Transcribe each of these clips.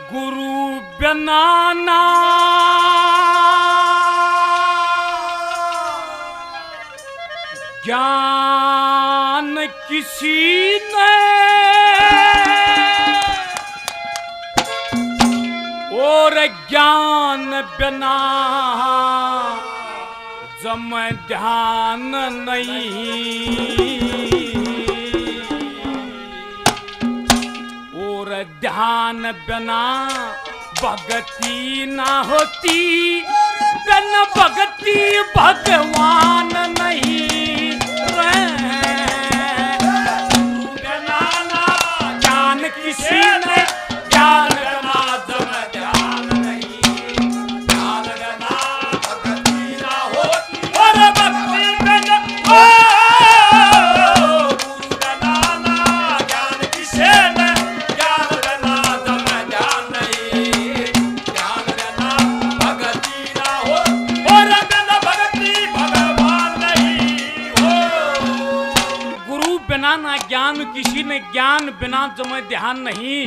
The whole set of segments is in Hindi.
गुरु बनाना ज्ञान किसी ने और ज्ञान बिना जम ध्यान नहीं और ध्यान बिना भक्ति ना होती बिन भक्ति भगवान नहीं बनाना ज्ञान किसी ने ज्ञान बिना जम ध्यान नहीं ज्ञान बिना भक्ति ना होती और भक्ति बिना बनाना ज्ञान किसी ने ज्ञान बिना जम ध्यान नहीं ज्ञान बिना भक्ति ना हो और बिना भक्ति भगवान नहीं हो। गुरु बिना ना ज्ञान किसी ने ज्ञान बिना जमे ध्यान नहीं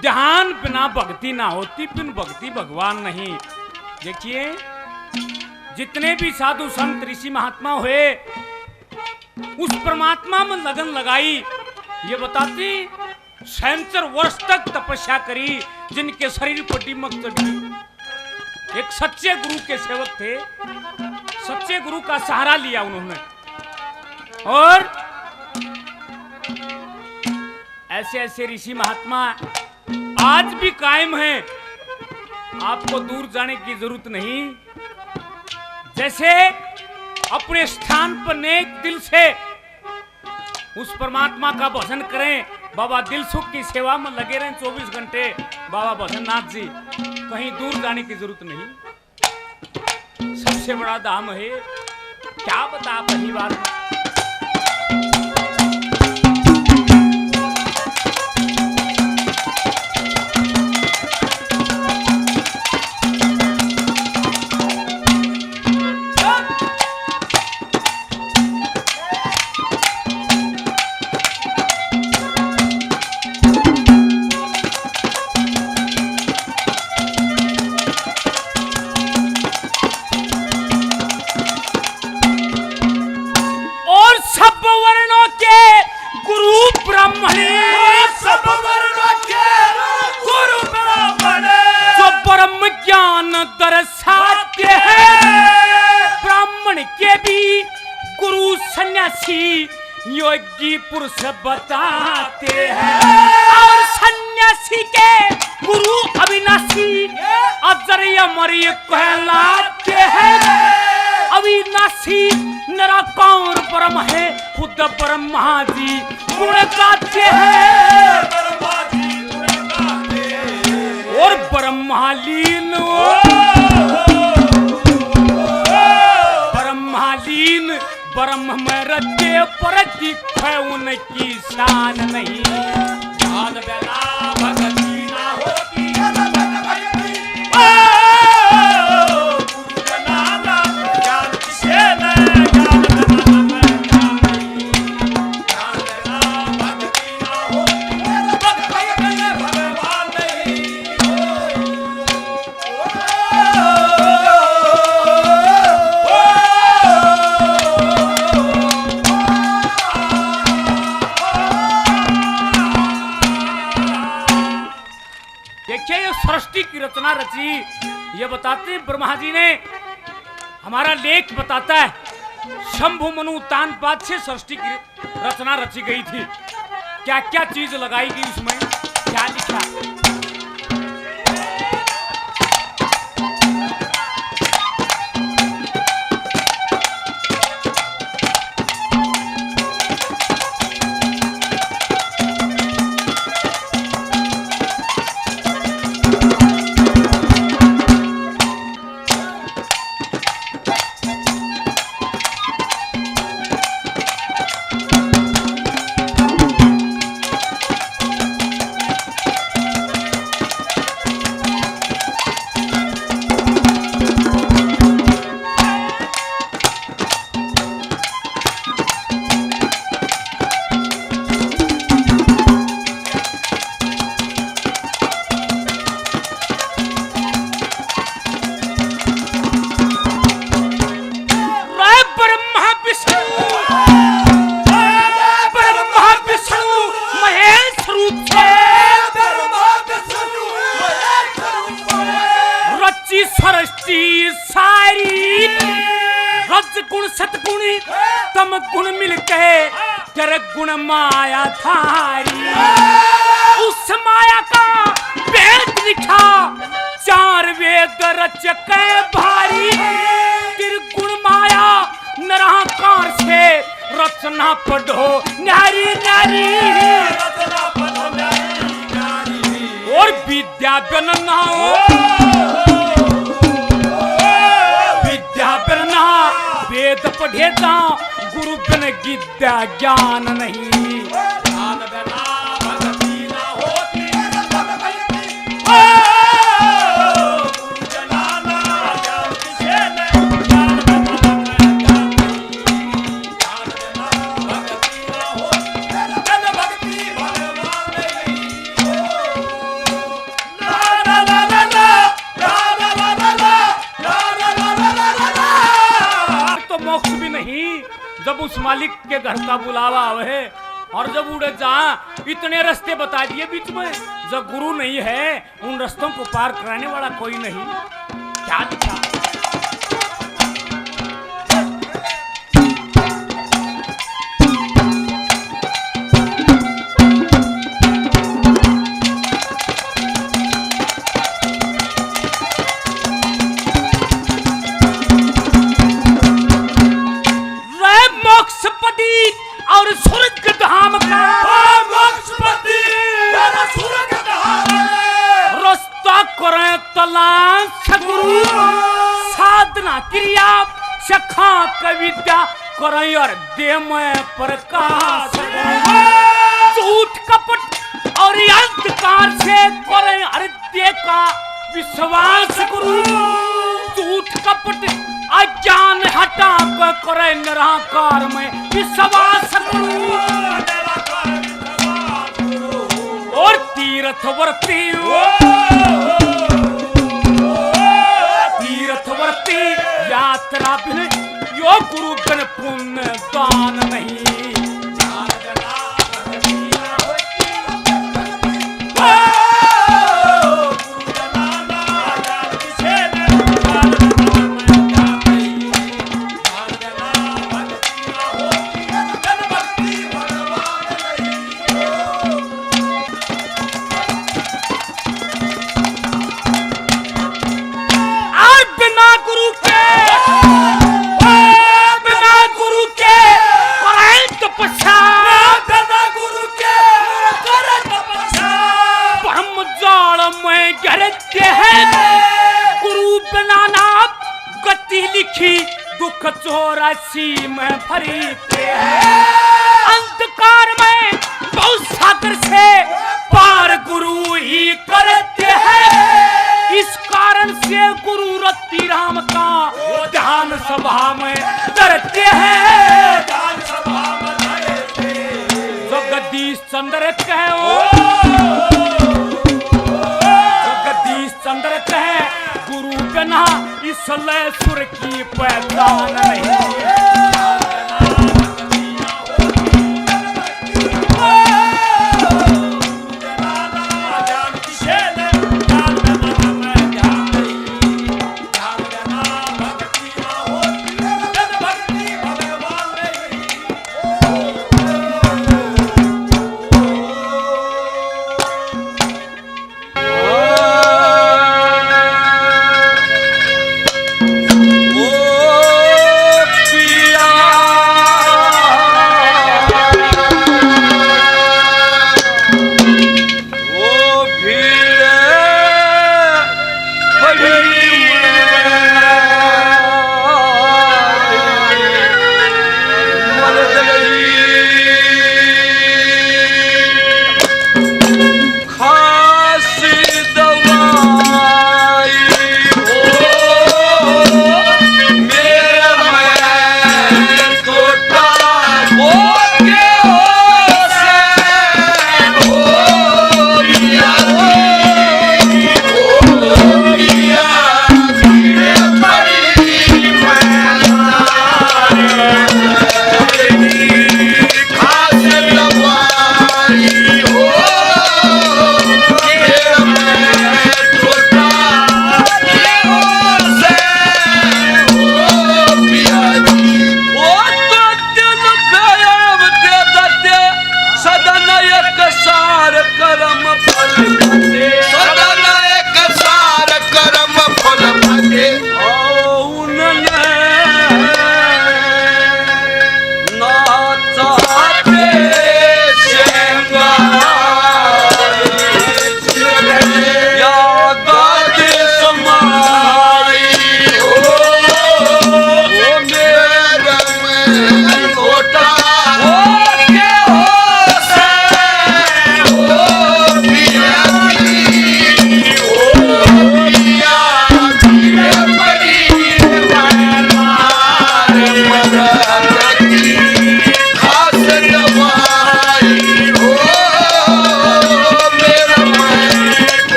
ध्यान बिना भक्ति ना होती बिन भक्ति भगवान नहीं। देखिए जितने भी साधु संत ऋषि महात्मा हुए उस परमात्मा में लगन लगाई। ये बताती 67 वर्ष तक तपस्या करी जिनके शरीर पर दीमक चढ़ी। एक सच्चे गुरु के सेवक थे, सच्चे गुरु का सहारा लिया उन्होंने और ऐसे ऐसे ऋषि महात्मा आज भी कायम हैं। आपको दूर जाने की जरूरत नहीं। जैसे अपने स्थान पर नेक दिल से उस परमात्मा का भजन करें, बाबा दिल सुख की सेवा में लगे रहें 24 घंटे। बाबा भजननाथ जी कहीं दूर जाने की जरूरत नहीं। सबसे बड़ा धाम है, क्या बता पहली बार। योगी पुरुष बताते हैं और सन्यासी के गुरु अविनाशी अजर अमर कहलाते हैं। अविनाशी निराकार ब्रह्म है खुद ब्रह्मा जी गुण गाते हैं और ब्रह्मालीन ब्रह्म में रचे पर दिखे उनकी शान नहीं। ज्ञान बिना भक्ति ना होती गुरु बनाना ज्ञान किसे ने ज्ञान बिना ज्ञान नहीं ज्ञान बिना भक्ति ना होती भक्ति भगवान नहीं। सृष्टि की रचना रची। ये बताते ब्रह्मा जी ने, हमारा लेख बताता है शंभु मनु तानपाद से सृष्टि की रचना रची गई थी। क्या क्या चीज लगाई गई उसमें, क्या लिखा। गुणी तम गुण मिलके तेरे गुण माया थारी। उस माया का वेद लिखा 4 वेद रचके भारी। त्रिगुण माया निराकार से रचना पढ़ो नारी नारी, और विद्या बनना वेद पढ़े जा, गुरु बिन विद्या ज्ञान नहीं। ज्ञान बिना भक्ति ना होती, गुरु जनाना ज्ञान किसे नहीं। ज्ञान बिना ज्ञान बिना भक्ति ना होती, बिन भक्ति भगवान नहीं। ला ला ला ला ला ला ला ला ला। तो मोक्ष भी नहीं जब उस मालिक के घर का बुलावा आवे, और जब उड़े जा इतने रास्ते बता दिए बीच में, जब गुरु नहीं है उन रास्तों को पार कराने वाला कोई नहीं। क्या दिखा और स्वर्ग धाम का मोक्षपति स्वर्ग धाम रास्ता करें तलाश गुरु, साधना क्रिया सखा कविता करें और दे में प्रकाश। झूठ कपट और अंधकार से करें हृदय का विश्वास गुरु। झूठ कपट अज्ञान हटा कर करे निराकार में विश्वास गुरु। और तीर्थवर्ती यात्रा बिन यो गुरु बिन पुण्य दान नहीं। दुख 84 में भरीते हैं, अंधकार में बहुत सागर से पार गुरु ही करते हैं। इस कारण से गुरु रति राम का ध्यान सभा में करते हैं। जगदीश चंद्र कहो, जगदीश चंद्र कहे गुरु बिना इस लय सुर की पहचान नहीं। पिया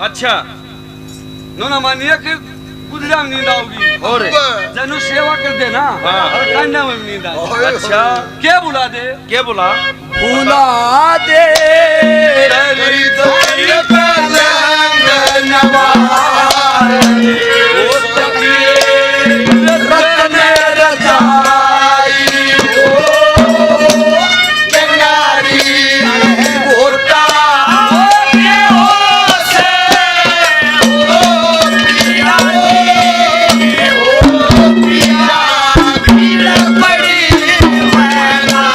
अच्छा ना मानिए कि गुजरा में नींद आओगी और जनु सेवा कर दे ना हाँ। और कांडा में नींद आए। अच्छा क्या बुला दे? क्या बोला? भुला दे तेरी दरिया पे लंग नवार ओ तकिए रत्न रजाई हो गंगारी होता के हो से हो पिया हो पिया भीड़ पड़ी मैना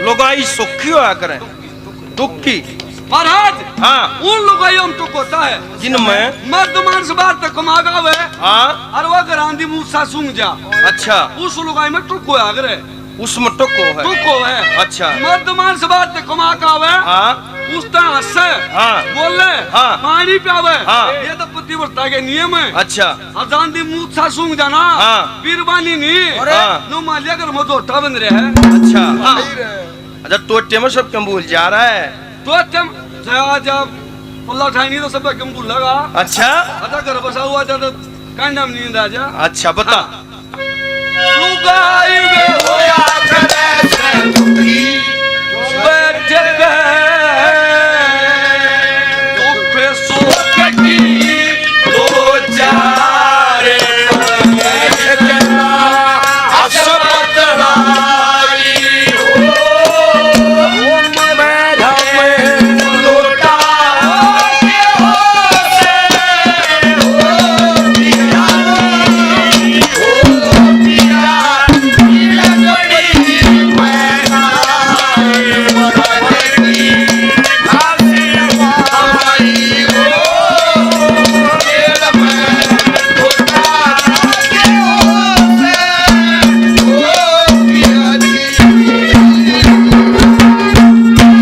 लुगाई सुखी होया करे दुखी। महाराज हाँ उन लुगाइयों में टुक होता है जिनमें मर्द मानस बार तक कमा गावे हाँ और वो गरांदी मूसा सूंघ जा अच्छा उस लुगाई में टुक होया करे उसमें टुको है टुक हो है अच्छा मर्द मानस बार तक कमा गावे हाँ उस तरह हंसे हाँ बोले हाँ। पानी पियावे हाँ। ये तो पतिव्रता के नियम है। अच्छा अजानदी मूसा सूंघ जाना हाँ। पीरबानी नहीं हाँ। नो मालिया कर मधोटा बन रहे है। अच्छा हाँ। अच्छा टोटे में सब क्यों भूल जा रहा है? तो तुम जब पुल्ला उठाई नहीं तो सब कम भूल लगा। अच्छा अच्छा घर बसा हुआ था तो कांडा में नींद आ जा। अच्छा बता लुगाई में होया करे से